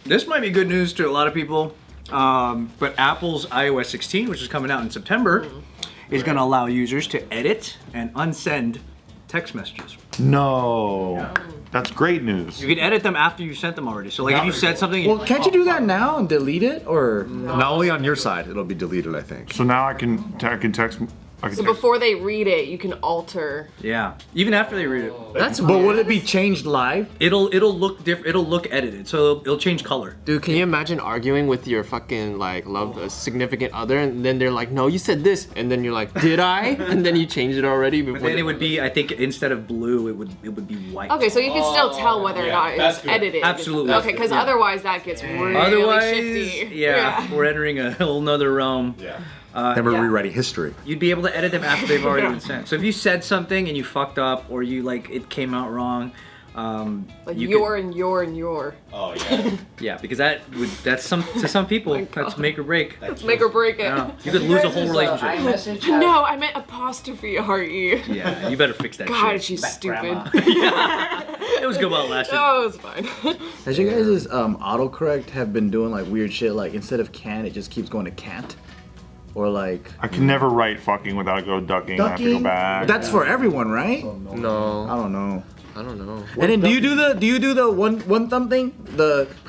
This might be good news to a lot of people, but Apple's iOS 16, which is coming out in September, is going to allow users to edit and unsend text messages. No. Yeah. That's great news. You can edit them after you sent them already. So like if you said something... Well, can't you do that now and delete it? Or not only on your side, it'll be deleted, I think. So now I can text... So before they read it, you can alter. Yeah, even after they read it. That's weird. But will it be changed live? It'll look different. It'll look edited, so it'll change color. Dude, can you imagine arguing with your fucking like loved significant other, and then they're like, "No, you said this," and then you're like, "Did I?" And then you changed it already. But then it would be, I think, instead of blue, it would be white. Okay, so you can still tell whether or not it's edited. Absolutely. Okay, because otherwise that gets really shifty. Yeah, we're entering a whole nother realm. Yeah. Then we're rewriting history. You'd be able to edit them after they've already been sent. So if you said something and you fucked up, or you like it came out wrong, like your. Oh yeah. Yeah, because that's to some people that's make or break. That's make or break it. Yeah. You could lose a whole relationship. No, I meant apostrophe re. Yeah, you better fix that. God, shit. she's stupid. It was good while it lasted. Oh, it was fine. Has you guys' autocorrect have been doing like weird shit? Like instead of can, it just keeps going to can't. Or like... I can never write fucking without go ducking. I have to go back. That's for everyone, right? No. I don't know. I don't know. And then do you do the one thumb thing? The I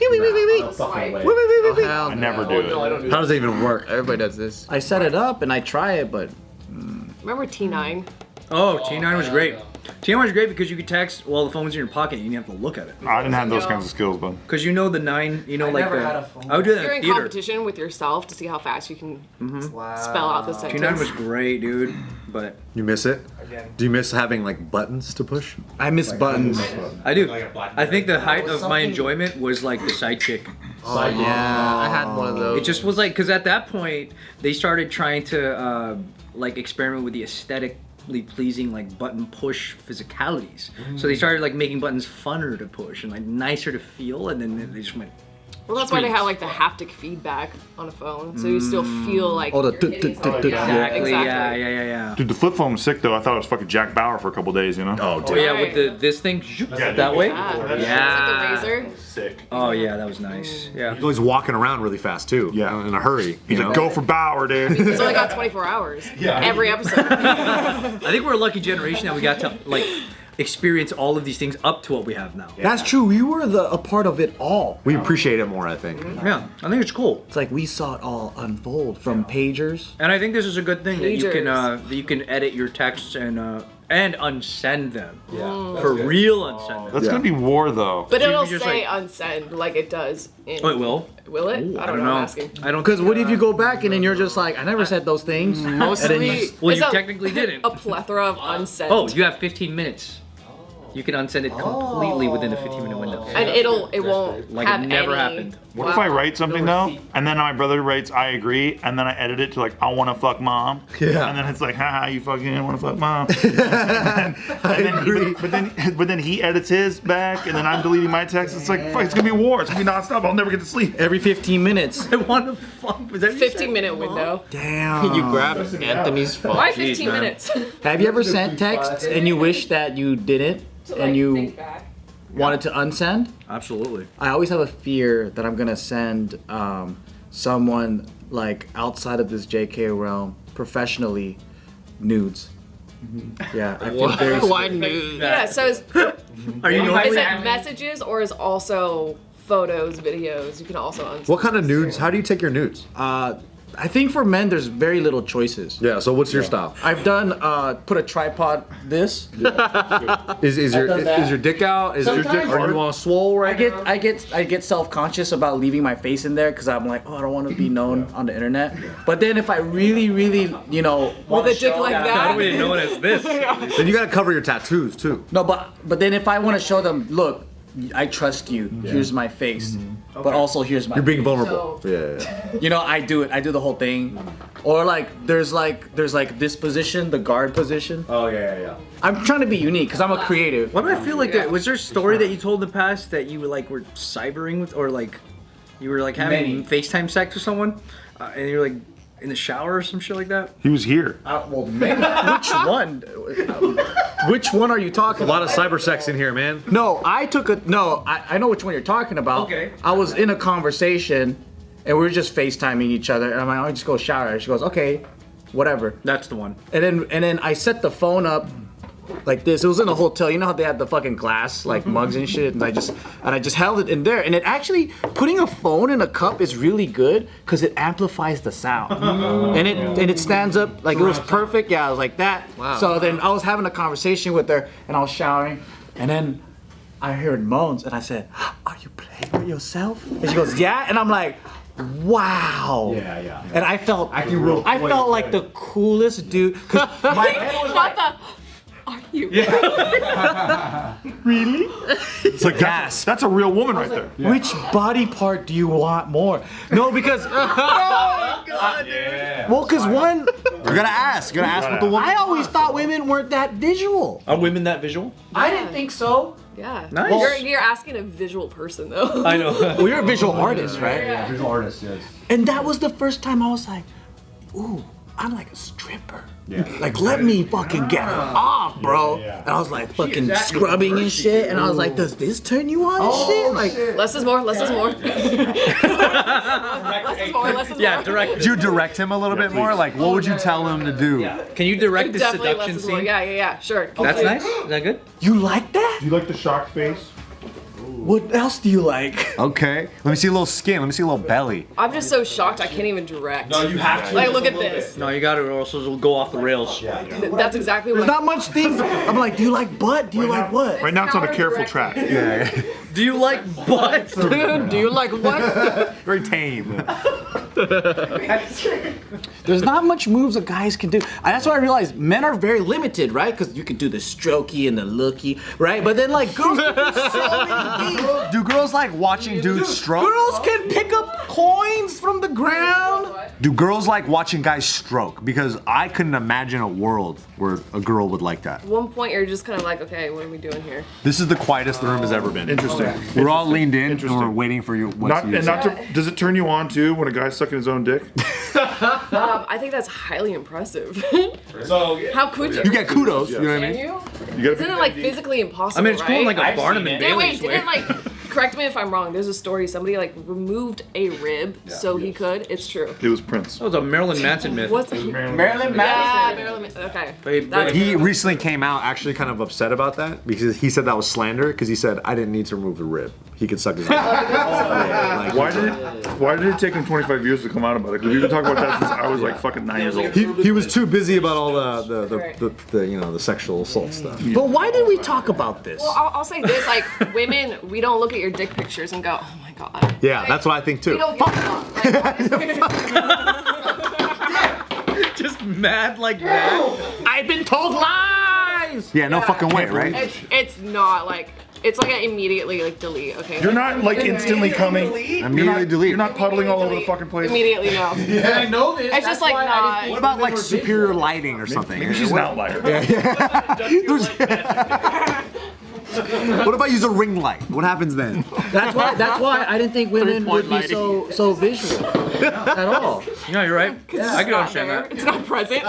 never do it. How does it even work? Everybody does this. I set it up and I try it, but... Remember T9? Oh, T9 was great. T9 was great because you could text while the phone was in your pocket and you didn't have to look at it. I didn't have those kinds of skills, but... Because you know the 9, you know, I like never the... had a phone. I would do that You're in in theater. competition with yourself to see how fast you can spell out the sentence. T9 was great, dude, but... You miss it? Do you miss having like buttons to push? I miss buttons. I do. I think the height of my enjoyment was like the sidekick. Oh yeah, I had one of those. It just was like, because at that point, they started trying to like experiment with the aesthetically pleasing like button push physicalities. So they started like making buttons funner to push and like nicer to feel, and then they just went... Well, that's why they have like the haptic feedback on a phone, so you still feel like. Oh, the Exactly. Yeah. Dude, the flip phone was sick though. I thought it was fucking Jack Bauer for a couple days, you know? Oh, Oh dude. yeah, with this thing that way. Yeah. It's like the razor. Sick. Oh yeah, that was nice. Yeah. He's always walking around really fast too. Yeah. In a hurry. He's like, go for Bauer, dude. He's only got 24 hours. Every episode. I think we're a lucky generation that we got to like experience all of these things up to what we have now. That's true. You were a part of it all. We appreciate it more, I think. Yeah, I think it's cool. It's like we saw it all unfold from pagers. And I think this is a good thing that you can edit your texts and unsend them. Yeah. For real unsend them. That's gonna be war though. But So it'll you just, say like- unsend like it does in. Oh, it will? Will it? Ooh, I don't know. I'm asking. I don't. Because what if you go back and then you're just like, I never said those things. Mostly. Well, It's you technically didn't. A plethora of unsend. Oh, you have 15 minutes. You can unsend it completely within a 15-minute window. And it won't Like have it never any. happened. What if I write something though, and then my brother writes I agree, and then I edit it to like I want to fuck mom, and then it's like haha you fucking want to fuck mom, but then he edits his back, and then I'm deleting my text. It's like fuck, it's gonna be war. It's gonna be nonstop. I'll never get to sleep. Every 15 minutes. I want to fuck. Was that 15-minute window. Damn. You grab Anthony's phone. Why 15 minutes? Have you ever sent texts and you wish that you didn't and you wanted to unsend? Absolutely. I always have a fear that I'm gonna send someone like outside of this JK realm professionally nudes. Yeah, I feel very Why nude? Yeah, so is Are you it messages or is also photos, videos? You can also unsend. What kind of nudes? How do you take your nudes? I think for men there's very little choices. Yeah, so what's your style? I've done put a tripod this. Is your dick out? Is your dick, Sometimes- are you on swole right I get self-conscious about leaving my face in there because I'm like, oh, I don't want to be known on the internet. But then if I really, you know, with a dick like How that. do we know it as this? Then you gotta cover your tattoos too. no, but then if I want to show them, look, I trust you. Here's my face, but also here's my. You're being face. vulnerable. Yeah. You know, I do it. I do the whole thing. Or like there's like this position, the guard position. Oh yeah. I'm trying to be unique because I'm a creative. Why do I feel like that? Was there a story that you told in the past that you were like were cybering with, or like you were like having Many. FaceTime sex with someone, and you're like, in the shower or some shit like that? He was here. Well, maybe, which one? Which one are you talking A about? lot of cyber sex in here, man. No, I know which one you're talking about. Okay. I was in a conversation, and we were just FaceTiming each other, and I'm like, I'll just go shower. She goes, okay, whatever. That's the one. And then I set the phone up like this. It was in a hotel. You know how they had the fucking glass like mugs and shit, and I just held it in there. And it actually, putting a phone in a cup is really good because it amplifies the sound. And it stands up like it was perfect. Yeah, I was like that. Wow. So then I was having a conversation with her, and I was showering, and then I heard moans, and I said, "Are you playing with yourself?" And she goes, "Yeah," and I'm like, wow. Yeah. And I felt real like the coolest dude. 'Cause my head was Not the. Are you? Really? It's like that's a real woman right there. which body part do you want more? No, because well, because one, You gotta ask what the woman. I always thought women weren't that visual. Are women that visual? I didn't think so. Yeah. Nice. You're asking a visual person though. I know. Well, you're a visual artist, right? Yeah, visual artist, yes. And that was the first time I was like, ooh, I'm like a stripper. Like, let me fucking get her off, bro. And I was like fucking scrubbing and shit. And I was like, does this turn you on and shit? Like, Less is more. Less is more. Less is more. Less is more. Yeah, direct. Would you direct him a little bit more? Like, what would you tell him to do? Can you direct the Definitely less seduction is more. scene? Yeah. Sure. That's nice. Is that good? you like that? Do you like the shocked face? What else do you like? Okay. Let me see a little skin. Let me see a little belly. I'm just so shocked I can't even direct. No, you have to. Like, look at this. No, you got to, or else it'll go off the rails. That's exactly There's what. not much things. I'm like, do you like butt? Do you like what? Right now it's on a careful track. Yeah. Do you like butts? Dude, do you like what? Very tame. There's not much moves that guys can do. That's why I realized men are very limited, right? Because you can do the strokey and the looky, right? But then like girls can do so many things. Do girls like watching dudes stroke? Girls can pick up coins from the ground. Do girls like watching guys stroke? Because I couldn't imagine a world where a girl would like that. At one point, you're just kind of like, okay, what are we doing here? This is the quietest the room has ever been. Interesting. We're all leaned in and Interesting. we're waiting for you. Does it turn you on too when a guy's sucking his own dick? I think that's highly impressive. So How could you? You get kudos, you know what I Can mean? you? You gotta Isn't it like physically impossible? I mean, it's cool in like a I've Barnum seen and it. Didn't, Bailey's way. didn't like, correct me if I'm wrong. There's a story somebody like removed a rib so he could. It's true. It was Prince. That was a Marilyn Manson myth. What's Marilyn Yeah, Marilyn. Okay. That- He recently came out actually kind of upset about that because he said that was slander because he said I didn't need to remove the rib. He could suck his own. Like, Why did it take him 25 years to come out about it? Because we've been talking about that since I was like fucking 9 years old. he was too busy about all the you know the sexual assault stuff. But why did we talk about this? Well, I'll say this: like women, we don't look at your dick pictures and go, "Oh my god." Yeah, that's what I think We too. don't get that. Like, Just mad like that. I've been told lies. Yeah, no fucking way, right? it's not like it's like an immediately like delete. Okay. You're not like instantly coming. Immediately delete. You're not puddling all over the fucking place. Immediately no. I know this. It's just like not. What about like superior lighting or something? Maybe she's an outlier. What if I use a ring light? What happens then? That's why I didn't think women would be so visual at all. No, you're right. I can understand that. It's not present.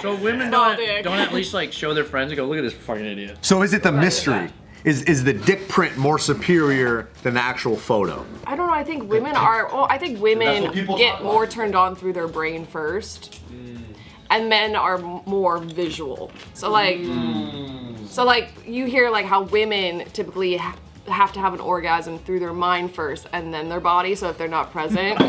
So women Small don't dick. at least like show their friends and go, look at this fucking idiot. So is it the mystery? Is the dick print more superior than the actual photo? I don't know. I think women are. Well, I think women what people get talk more turned on through their brain first, and men are more visual. So like, you hear like how women typically have to have an orgasm through their mind first, and then their body. So if they're not present.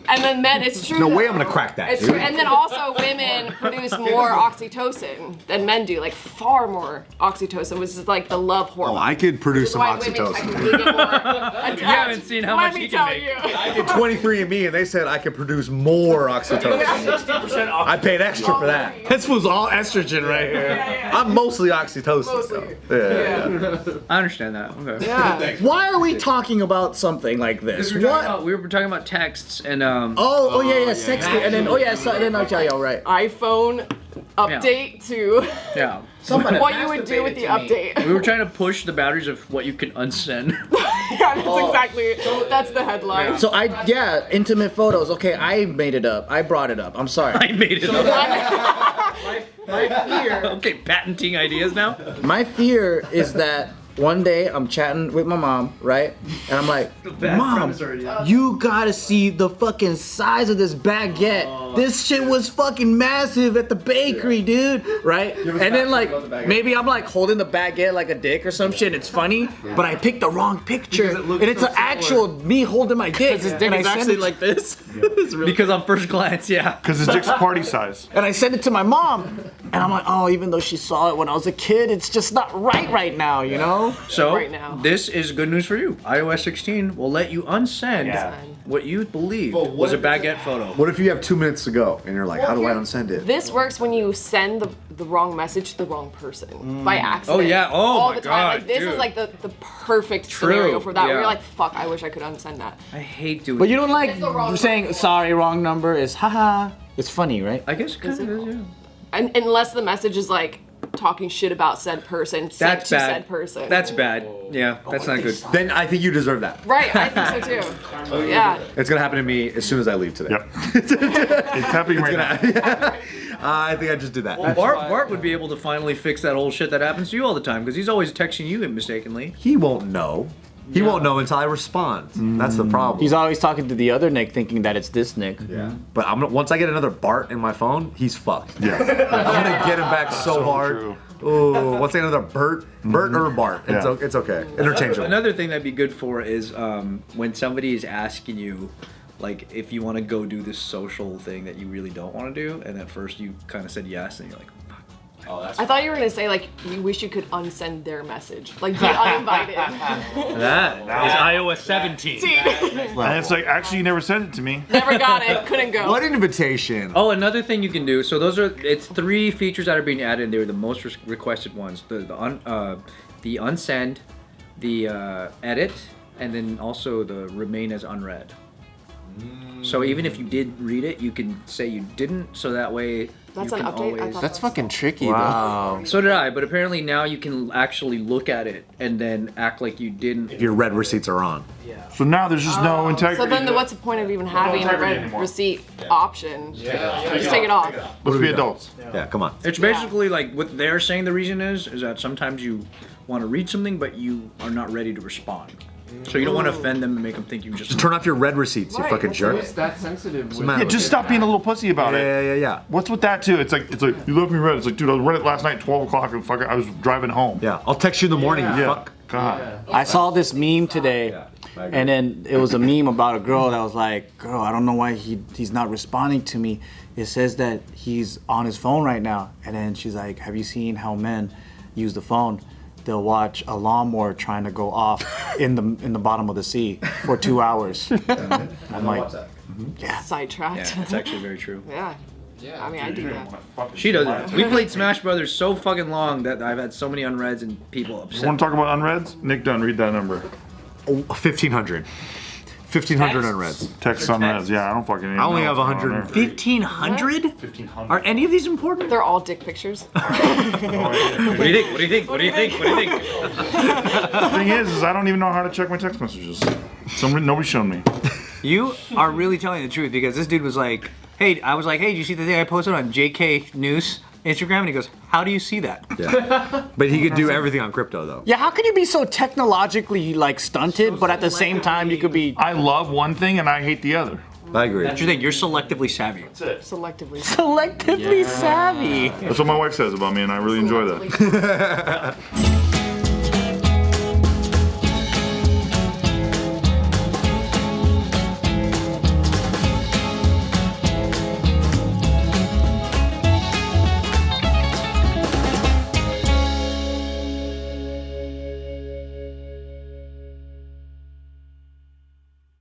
And then men, it's true. No that- way I'm gonna crack that. It's true. And then also women produce more oxytocin than men do, like far more oxytocin, which is like the love hormone. Oh, I could produce some Why women oxytocin. technically get more attached. You haven't seen how Let much me he can tell make. you. I did 23andMe and they said I could produce more oxytocin. I paid extra for that. This was all estrogen right here. I'm mostly oxytocin. Mostly. though. Yeah. I understand that. Okay. Yeah. Why are we talking about something like this? What? We were talking about texts and Oh yeah, sexting, and then right. iPhone update to yeah. what you would do with the update. We were trying to push the boundaries of what you can unsend. Yeah, that's exactly. That's the headline. So intimate photos. Okay, I made it up. I brought it up. I'm sorry. I made it up. My fear. Okay, patenting ideas now. My fear is that one day I'm chatting with my mom, right? And I'm like, Mom, you gotta see the fucking size of this baguette. This shit was fucking massive at the bakery, dude. Right? And then like, maybe I'm like holding the baguette like a dick or some shit and it's funny, but I picked the wrong picture. And it's an actual me holding my dick. His dick And is I send actually it like this. Because on first glance, yeah. Because his dick's party size. and I sent it to my mom. And I'm like, oh, even though she saw it when I was a kid, it's just not right now, you know? So Right now. this is good news for you. iOS 16 will let you unsend what you believe was a baguette photo. What if you have 2 minutes to go and you're like, how do I unsend it? This works when you send the wrong message to the wrong person by accident. Oh, yeah. Oh, all my the time. God, Like this dude. is like the perfect True, scenario for that. Where yeah. you're like, fuck, I wish I could unsend that. I hate doing. But you don't like It's the wrong saying sorry, wrong number is haha. It's funny, right? I guess kind of is, yeah. And unless the message is like talking shit about said person, sent That's to bad. said person. That's bad. Yeah, that's not good. Then I think you deserve that. right. I think so too. Yeah. It's gonna happen to me as soon as I leave today. Yep. It's happening right now. I think I just did that. Well, Bart would be able to finally fix that whole shit that happens to you all the time because he's always texting you mistakenly. He won't know. He won't know until I respond. That's the problem. He's always talking to the other Nick, thinking that it's this Nick. Yeah. But once I get another Bart in my phone, he's fucked. Yeah. I'm gonna get him back so hard. True. Ooh, once I get another Bert or Bart, Yeah. it's okay. Interchangeable. Another thing that'd be good for is when somebody is asking you, like, if you want to go do this social thing that you really don't want to do, and at first you kind of said yes, and you're like, I thought you were gonna say like you wish you could unsend their message, like be uninvited. that is iOS 17. And it's like, actually, you never sent it to me. Never got it. Couldn't go. What an invitation. Oh, another thing you can do. So it's 3 features that are being added, and they were the most requested ones. The unsend, the edit, and then also the remain as unread. So even if you did read it, you can say you didn't, so that way That's you an can update? I always... thought- That's fucking tricky, Wow. So did I, but apparently now you can actually look at it and then act like you didn't. If your red receipts are on. So now there's just no integrity. So then, what's the point of even having a integrity red anymore. receipt option? Just take it off. Let's be adults. Yeah, come on. It's basically like what they're saying the reason is that sometimes you want to read something, but you are not ready to respond. So you don't want to offend them and make them think you just... Turn off your red receipts, you Right, fucking what's jerk. this? That sensitive. What's the matter Yeah, with just you? stop being a little pussy about it. Yeah. What's with that too? It's like you left me read. It's like, dude, I read it last night, 12 o'clock, and fucking, I was driving home. Yeah, I'll text you in the morning, you Yeah. fuck. God. I saw this meme today, and then it was a meme about a girl that was like, girl, I don't know why he's not responding to me. It says that he's on his phone right now. And then she's like, have you seen how men use the phone? They'll watch a lawnmower trying to go off in the bottom of the sea for 2 hours. And I'm like, yeah. Sidetracked. Yeah, it's actually very true. Yeah. I mean, I do that. She does it. We played Smash Brothers so fucking long that I've had so many unreads and people You upset. want to talk about unreads? Nick Dunn, read that number. 1,500. 1,500 unreads. Text unreads. Yeah, I don't fucking even I only know have what's going on 150. 1,500? 1,500. Are any of these important? They're all dick pictures. What do you think? What do you think? What do you think? What do you think? The thing is I don't even know how to check my text messages. Nobody's shown me. You are really telling the truth because this dude was like, hey, I was like, hey, did you see the thing I posted on JK News Instagram? And he goes, how do you see that? Yeah. But he could do everything on crypto, though. Yeah, how could you be so technologically like stunted, but at the same time you could be I love one thing and I hate the other. I agree. That's your thing. You're selectively savvy. Selectively. selectively savvy? That's what my wife says about me, and I really enjoy that.